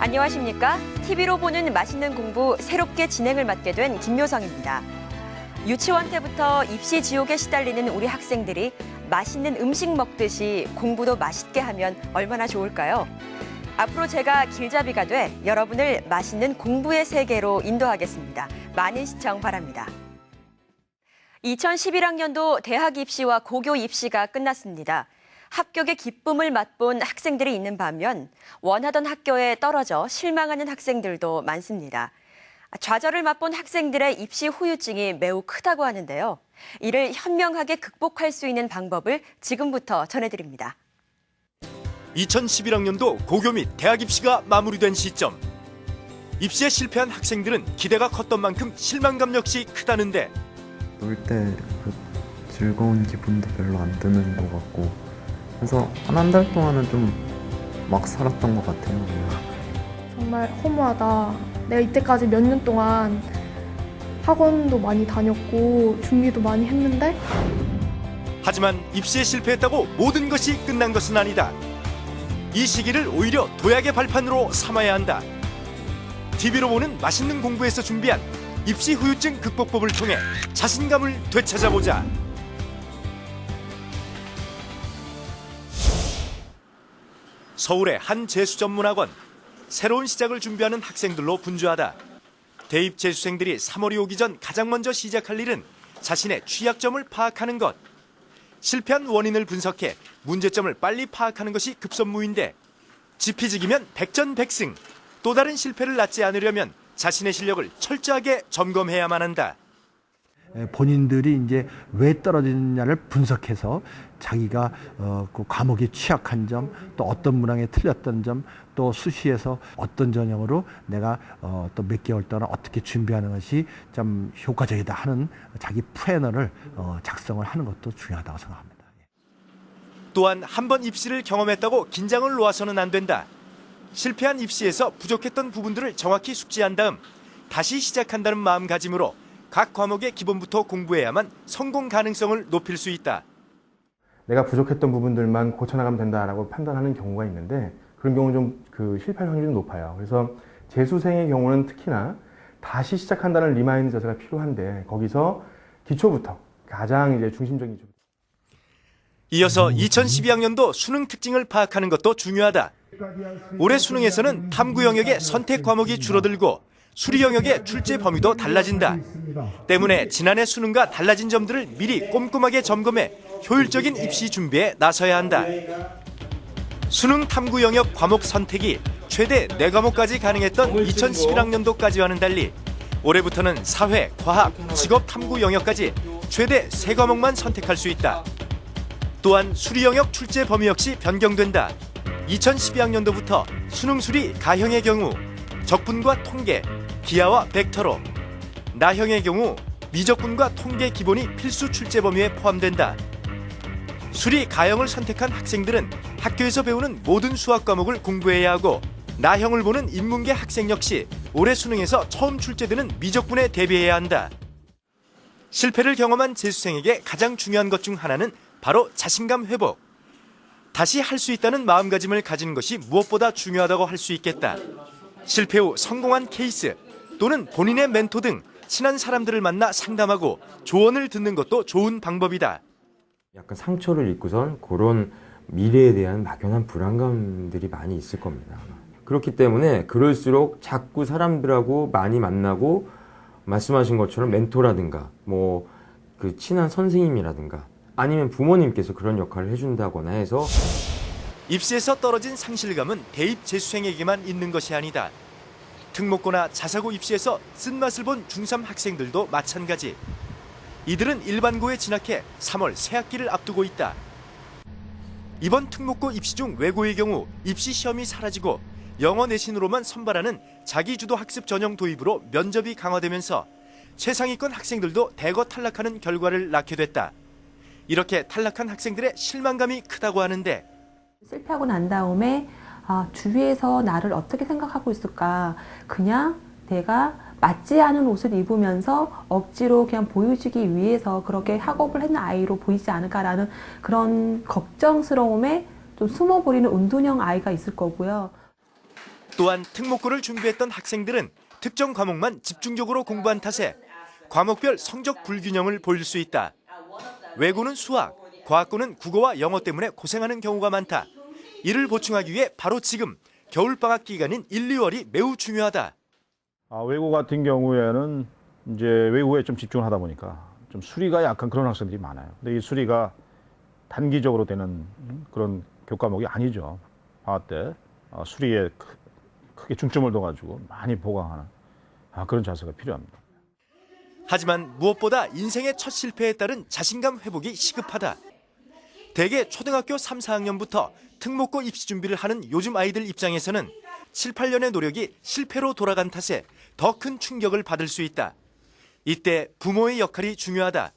안녕하십니까? TV로 보는 맛있는 공부 새롭게 진행을 맡게 된 김묘성입니다. 유치원 때부터 입시 지옥에 시달리는 우리 학생들이 맛있는 음식 먹듯이 공부도 맛있게 하면 얼마나 좋을까요? 앞으로 제가 길잡이가 돼 여러분을 맛있는 공부의 세계로 인도하겠습니다. 많은 시청 바랍니다. 2011학년도 대학 입시와 고교 입시가 끝났습니다. 합격의 기쁨을 맛본 학생들이 있는 반면 원하던 학교에 떨어져 실망하는 학생들도 많습니다. 좌절을 맛본 학생들의 입시 후유증이 매우 크다고 하는데요. 이를 현명하게 극복할 수 있는 방법을 지금부터 전해드립니다. 2011학년도 고교 및 대학 입시가 마무리된 시점. 입시에 실패한 학생들은 기대가 컸던 만큼 실망감 역시 크다는데 놀 때 즐거운 기분도 별로 안 드는 것 같고 그래서 한 달 동안은 좀 막 살았던 것 같아요. 정말 허무하다. 내가 이때까지 몇 년 동안 학원도 많이 다녔고 준비도 많이 했는데 하지만 입시에 실패했다고 모든 것이 끝난 것은 아니다. 이 시기를 오히려 도약의 발판으로 삼아야 한다. TV로 보는 맛있는 공부에서 준비한 입시 후유증 극복법을 통해 자신감을 되찾아보자. 서울의 한 재수 전문학원. 새로운 시작을 준비하는 학생들로 분주하다. 대입 재수생들이 3월이 오기 전 가장 먼저 시작할 일은 자신의 취약점을 파악하는 것. 실패한 원인을 분석해 문제점을 빨리 파악하는 것이 급선무인데 지피지기면 백전백승. 또 다른 실패를 낳지 않으려면 자신의 실력을 철저하게 점검해야만 한다. 본인들이 이제 왜 떨어지느냐를 분석해서 자기가 그 과목에 취약한 점, 또 어떤 문항에 틀렸던 점, 또 수시에서 어떤 전형으로 내가 또 몇 개월 동안 어떻게 준비하는 것이 좀 효과적이다 하는 자기 플래너를 작성을 하는 것도 중요하다고 생각합니다. 또한 한 번 입시를 경험했다고 긴장을 놓아서는 안 된다. 실패한 입시에서 부족했던 부분들을 정확히 숙지한 다음 다시 시작한다는 마음가짐으로 각 과목의 기본부터 공부해야만 성공 가능성을 높일 수 있다. 내가 부족했던 부분들만 고쳐나가면 된다라고 판단하는 경우가 있는데 그런 경우는 좀 실패할 확률이 높아요. 그래서 재수생의 경우는 특히나 다시 시작한다는 리마인드 자세가 필요한데 거기서 기초부터 가장 이제 중심적인 기초. 이어서 2012학년도 수능 특징을 파악하는 것도 중요하다. 올해 수능에서는 탐구 영역의 선택 과목이 줄어들고 수리 영역의 출제 범위도 달라진다. 때문에 지난해 수능과 달라진 점들을 미리 꼼꼼하게 점검해 효율적인 입시 준비에 나서야 한다. 수능 탐구 영역 과목 선택이 최대 4과목까지 가능했던 2011학년도까지와는 달리 올해부터는 사회, 과학, 직업 탐구 영역까지 최대 3과목만 선택할 수 있다. 또한 수리 영역 출제 범위 역시 변경된다. 2012학년도부터 수능 수리 가형의 경우 적분과 통계, 기하와 벡터로, 나형의 경우 미적분과 통계 기본이 필수 출제 범위에 포함된다. 수리 가형을 선택한 학생들은 학교에서 배우는 모든 수학 과목을 공부해야 하고 나형을 보는 인문계 학생 역시 올해 수능에서 처음 출제되는 미적분에 대비해야 한다. 실패를 경험한 재수생에게 가장 중요한 것 중 하나는 바로 자신감 회복. 다시 할 수 있다는 마음가짐을 가지는 것이 무엇보다 중요하다고 할 수 있겠다. 실패 후 성공한 케이스 또는 본인의 멘토 등 친한 사람들을 만나 상담하고 조언을 듣는 것도 좋은 방법이다. 약간 상처를 입고선 그런 미래에 대한 막연한 불안감들이 많이 있을 겁니다. 그렇기 때문에 그럴수록 자꾸 사람들하고 많이 만나고 말씀하신 것처럼 멘토라든가 뭐 그 친한 선생님이라든가 아니면 부모님께서 그런 역할을 해준다거나 해서 입시에서 떨어진 상실감은 대입 재수생에게만 있는 것이 아니다. 특목고나 자사고 입시에서 쓴맛을 본 중3 학생들도 마찬가지. 이들은 일반고에 진학해 3월 새학기를 앞두고 있다. 이번 특목고 입시 중 외고의 경우 입시 시험이 사라지고 영어 내신으로만 선발하는 자기주도 학습 전형 도입으로 면접이 강화되면서 최상위권 학생들도 대거 탈락하는 결과를 낳게 됐다. 이렇게 탈락한 학생들의 실망감이 크다고 하는데 실패하고 난 다음에 주위에서 나를 어떻게 생각하고 있을까? 그냥 내가 맞지 않은 옷을 입으면서 억지로 그냥 보여주기 위해서 그렇게 학업을 했는 아이로 보이지 않을까라는 그런 걱정스러움에 좀 숨어버리는 운동형 아이가 있을 거고요. 또한 특목고를 준비했던 학생들은 특정 과목만 집중적으로 공부한 탓에 과목별 성적 불균형을 보일 수 있다. 외고는 수학, 과학고는 국어와 영어 때문에 고생하는 경우가 많다. 이를 보충하기 위해 바로 지금 겨울방학 기간인 1, 2월이 매우 중요하다. 외고 같은 경우에는 이제 외국에 좀 집중을 하다 보니까 좀 수리가 약한 그런 학생들이 많아요. 근데 이 수리가 단기적으로 되는 그런 교과목이 아니죠. 방학 때 수리에 크게 중점을 둬가지고 많이 보강하는 그런 자세가 필요합니다. 하지만 무엇보다 인생의 첫 실패에 따른 자신감 회복이 시급하다. 대개 초등학교 3, 4학년부터 특목고 입시 준비를 하는 요즘 아이들 입장에서는 7, 8년의 노력이 실패로 돌아간 탓에 더 큰 충격을 받을 수 있다. 이때 부모의 역할이 중요하다.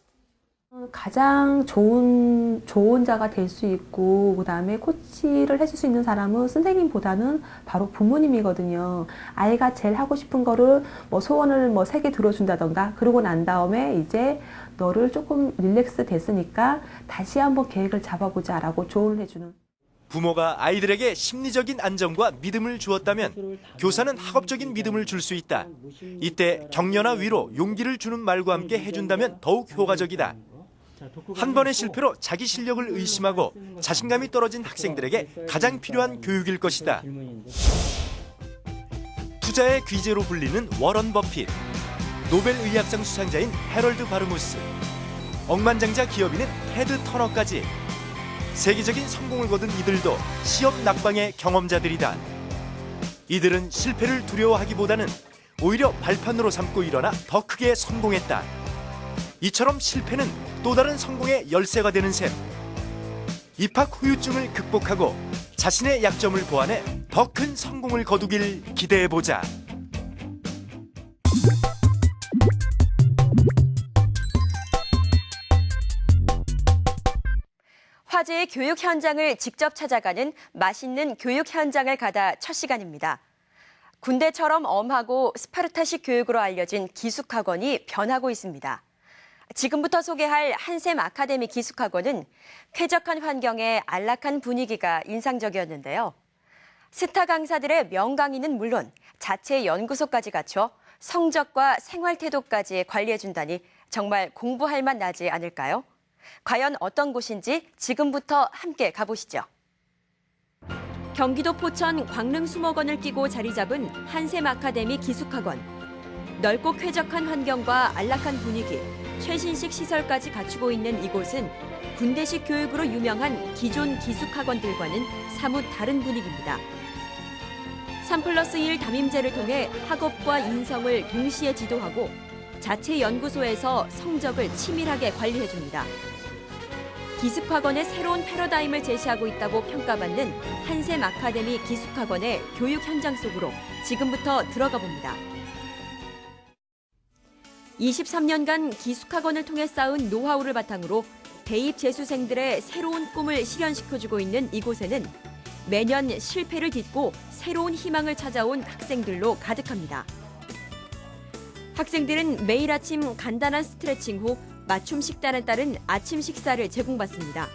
가장 좋은 자가 될 수 있고 그다음에 코치를 해줄 수 있는 사람은 선생님보다는 바로 부모님이거든요. 아이가 제일 하고 싶은 거를 소원을 3개 들어준다던가 그러고 난 다음에 이제 너를 조금 릴렉스 됐으니까 다시 한번 계획을 잡아보자라고 조언을 해주는. 부모가 아이들에게 심리적인 안정과 믿음을 주었다면 교사는 학업적인 믿음을 줄 수 있다. 이때 격려나 위로, 용기를 주는 말과 함께 해준다면 더욱 효과적이다. 한 번의 실패로 자기 실력을 의심하고 자신감이 떨어진 학생들에게 가장 필요한 교육일 것이다. 투자의 귀재로 불리는 워런 버핏, 노벨 의학상 수상자인 해럴드 바르무스, 억만장자 기업인인 테드 터너까지 세계적인 성공을 거둔 이들도 시험 낙방의 경험자들이다. 이들은 실패를 두려워하기보다는 오히려 발판으로 삼고 일어나 더 크게 성공했다. 이처럼 실패는 또 다른 성공의 열쇠가 되는 셈. 입학 후유증을 극복하고 자신의 약점을 보완해 더 큰 성공을 거두길 기대해보자. 화제의 교육 현장을 직접 찾아가는 맛있는 교육 현장을 가다 첫 시간입니다. 군대처럼 엄하고 스파르타식 교육으로 알려진 기숙학원이 변하고 있습니다. 지금부터 소개할 한샘 아카데미 기숙학원은 쾌적한 환경에 안락한 분위기가 인상적이었는데요. 스타 강사들의 명강의는 물론 자체 연구소까지 갖춰 성적과 생활 태도까지 관리해준다니 정말 공부할 맛 나지 않을까요? 과연 어떤 곳인지 지금부터 함께 가보시죠. 경기도 포천 광릉수목원을 끼고 자리 잡은 한샘 아카데미 기숙학원. 넓고 쾌적한 환경과 안락한 분위기, 최신식 시설까지 갖추고 있는 이곳은 군대식 교육으로 유명한 기존 기숙학원들과는 사뭇 다른 분위기입니다. 3+1 담임제를 통해 학업과 인성을 동시에 지도하고 자체 연구소에서 성적을 치밀하게 관리해줍니다. 기숙학원의 새로운 패러다임을 제시하고 있다고 평가받는 한샘 아카데미 기숙학원의 교육 현장 속으로 지금부터 들어가 봅니다. 23년간 기숙학원을 통해 쌓은 노하우를 바탕으로 대입 재수생들의 새로운 꿈을 실현시켜주고 있는 이곳에는 매년 실패를 딛고 새로운 희망을 찾아온 학생들로 가득합니다. 학생들은 매일 아침 간단한 스트레칭 후 맞춤 식단에 따른 아침 식사를 제공받습니다.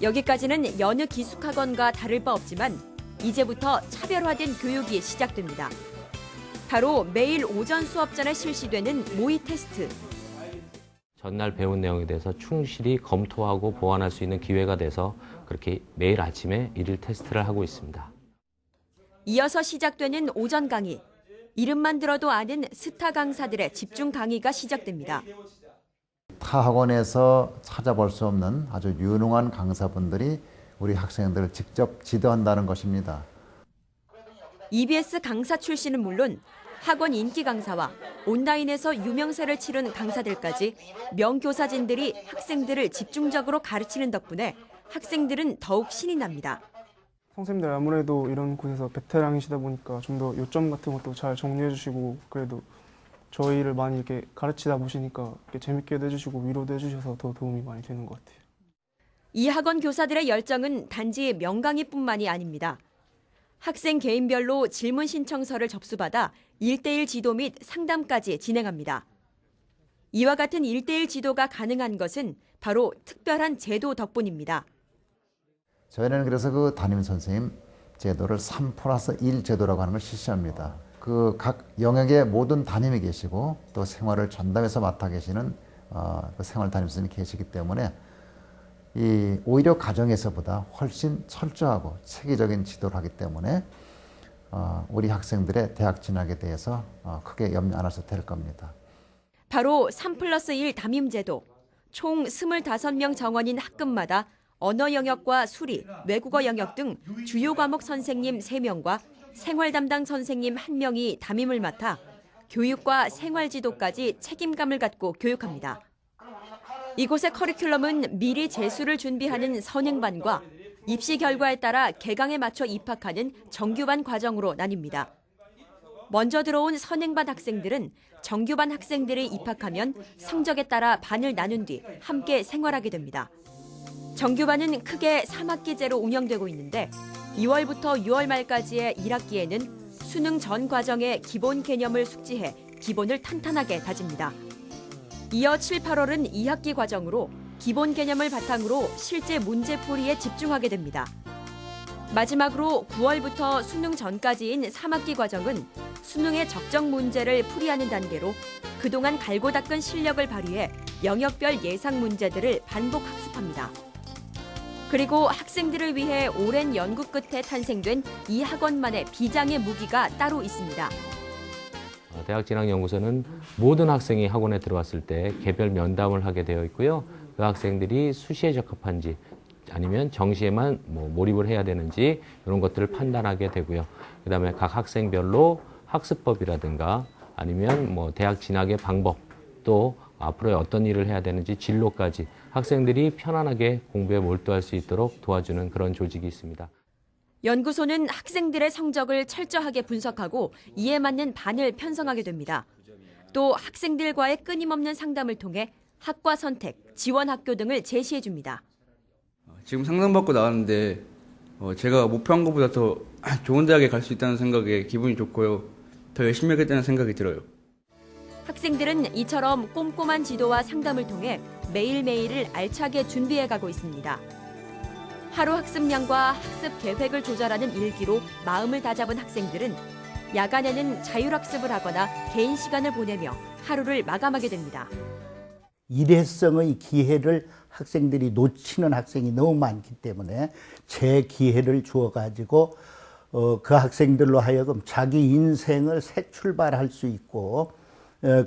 여기까지는 여느 기숙학원과 다를 바 없지만 이제부터 차별화된 교육이 시작됩니다. 바로 매일 오전 수업 전에 실시되는 모의 테스트. 전날 배운 내용에 대해서 충실히 검토하고 보완할 수 있는 기회가 돼서 그렇게 매일 아침에 일일 테스트를 하고 있습니다. 이어서 시작되는 오전 강의. 이름만 들어도 아는 스타 강사들의 집중 강의가 시작됩니다. 타 학원에서 찾아볼 수 없는 아주 유능한 강사분들이 우리 학생들을 직접 지도한다는 것입니다. EBS 강사 출신은 물론 학원 인기 강사와 온라인에서 유명세를 치른 강사들까지 명교사진들이 학생들을 집중적으로 가르치는 덕분에 학생들은 더욱 신이 납니다. 선생님들 아무래도 이런 곳에서 베테랑이시다 보니까 좀 더 요점 같은 것도 잘 정리해 주시고 그래도 저희를 많이 이렇게 가르치다 보시니까 이렇게 재밌게도 해주시고 위로도 해주셔서 더 도움이 많이 되는 것 같아요. 이 학원 교사들의 열정은 단지 명강의뿐만이 아닙니다. 학생 개인별로 질문 신청서를 접수받아 1:1 지도 및 상담까지 진행합니다. 이와 같은 1:1 지도가 가능한 것은 바로 특별한 제도 덕분입니다. 저희는 그래서 그 담임 선생님 제도를 3+1 제도라고 하는 걸 실시합니다. 그 각 영역의 모든 담임이 계시고 또 생활을 전담해서 맡아 계시는 그 생활 담임선생님이 계시기 때문에 오히려 가정에서보다 훨씬 철저하고 체계적인 지도를 하기 때문에 우리 학생들의 대학 진학에 대해서 크게 염려 안 하셔도 될 겁니다. 바로 3+1 담임제도. 총 25명 정원인 학급마다 언어 영역과 수리, 외국어 영역 등 주요 과목 선생님 3명과 생활 담당 선생님 1명이 담임을 맡아 교육과 생활 지도까지 책임감을 갖고 교육합니다. 이곳의 커리큘럼은 미리 재수를 준비하는 선행반과 입시 결과에 따라 개강에 맞춰 입학하는 정규반 과정으로 나뉩니다. 먼저 들어온 선행반 학생들은 정규반 학생들이 입학하면 성적에 따라 반을 나눈 뒤 함께 생활하게 됩니다. 정규반은 크게 3학기제로 운영되고 있는데 2월부터 6월 말까지의 1학기에는 수능 전 과정의 기본 개념을 숙지해 기본을 탄탄하게 다집니다. 이어 7, 8월은 2학기 과정으로 기본 개념을 바탕으로 실제 문제풀이에 집중하게 됩니다. 마지막으로 9월부터 수능 전까지인 3학기 과정은 수능의 적정 문제를 풀이하는 단계로 그동안 갈고 닦은 실력을 발휘해 영역별 예상 문제들을 반복 학습합니다. 그리고 학생들을 위해 오랜 연구 끝에 탄생된 이 학원만의 비장의 무기가 따로 있습니다. 대학진학연구소는 모든 학생이 학원에 들어왔을 때 개별 면담을 하게 되어 있고요. 그 학생들이 수시에 적합한지 아니면 정시에만 몰입을 해야 되는지 이런 것들을 판단하게 되고요. 그다음에 각 학생별로 학습법이라든가 아니면 대학 진학의 방법 또 앞으로 어떤 일을 해야 되는지 진로까지 학생들이 편안하게 공부에 몰두할 수 있도록 도와주는 그런 조직이 있습니다. 연구소는 학생들의 성적을 철저하게 분석하고 이에 맞는 반을 편성하게 됩니다. 또 학생들과의 끊임없는 상담을 통해 학과 선택, 지원 학교 등을 제시해 줍니다. 지금 상담받고 나왔는데 제가 목표한 것보다 더 좋은 대학에 갈 수 있다는 생각에 기분이 좋고요. 더 열심히 하겠다는 생각이 들어요. 학생들은 이처럼 꼼꼼한 지도와 상담을 통해 매일매일을 알차게 준비해가고 있습니다. 하루 학습량과 학습 계획을 조절하는 일기로 마음을 다잡은 학생들은 야간에는 자율학습을 하거나 개인 시간을 보내며 하루를 마감하게 됩니다. 일회성의 기회를 학생들이 놓치는 학생이 너무 많기 때문에 제 기회를 주어가지고 그 학생들로 하여금 자기 인생을 새 출발할 수 있고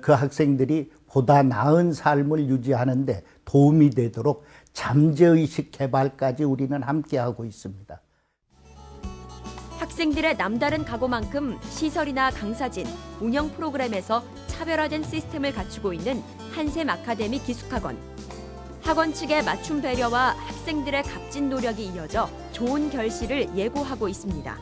그 학생들이 보다 나은 삶을 유지하는 데 도움이 되도록 잠재의식 개발까지 우리는 함께하고 있습니다. 학생들의 남다른 각오만큼 시설이나 강사진, 운영 프로그램에서 차별화된 시스템을 갖추고 있는 한샘 아카데미 기숙학원. 학원 측의 맞춤 배려와 학생들의 값진 노력이 이어져 좋은 결실을 예고하고 있습니다.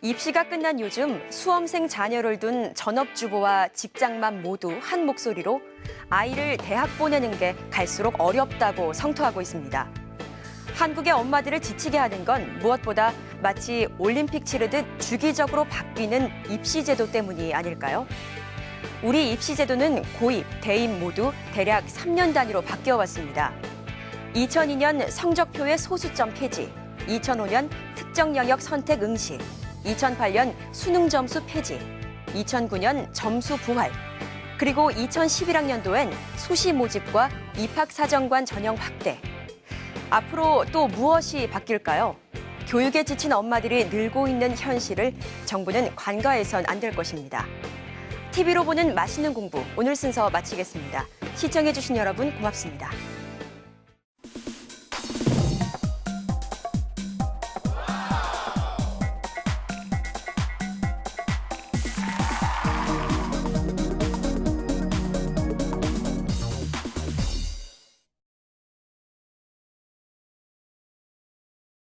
입시가 끝난 요즘 수험생 자녀를 둔 전업주부와 직장맘 모두 한 목소리로 아이를 대학 보내는 게 갈수록 어렵다고 성토하고 있습니다. 한국의 엄마들을 지치게 하는 건 무엇보다 마치 올림픽 치르듯 주기적으로 바뀌는 입시제도 때문이 아닐까요? 우리 입시제도는 고입, 대입 모두 대략 3년 단위로 바뀌어왔습니다. 2002년 성적표의 소수점 폐지, 2005년 특정 영역 선택 응시, 2008년 수능 점수 폐지, 2009년 점수 부활, 그리고 2011학년도엔 수시 모집과 입학사정관 전형 확대. 앞으로 또 무엇이 바뀔까요? 교육에 지친 엄마들이 늘고 있는 현실을 정부는 관가해선 안 될 것입니다. TV로 보는 맛있는 공부, 오늘 순서 마치겠습니다. 시청해주신 여러분 고맙습니다.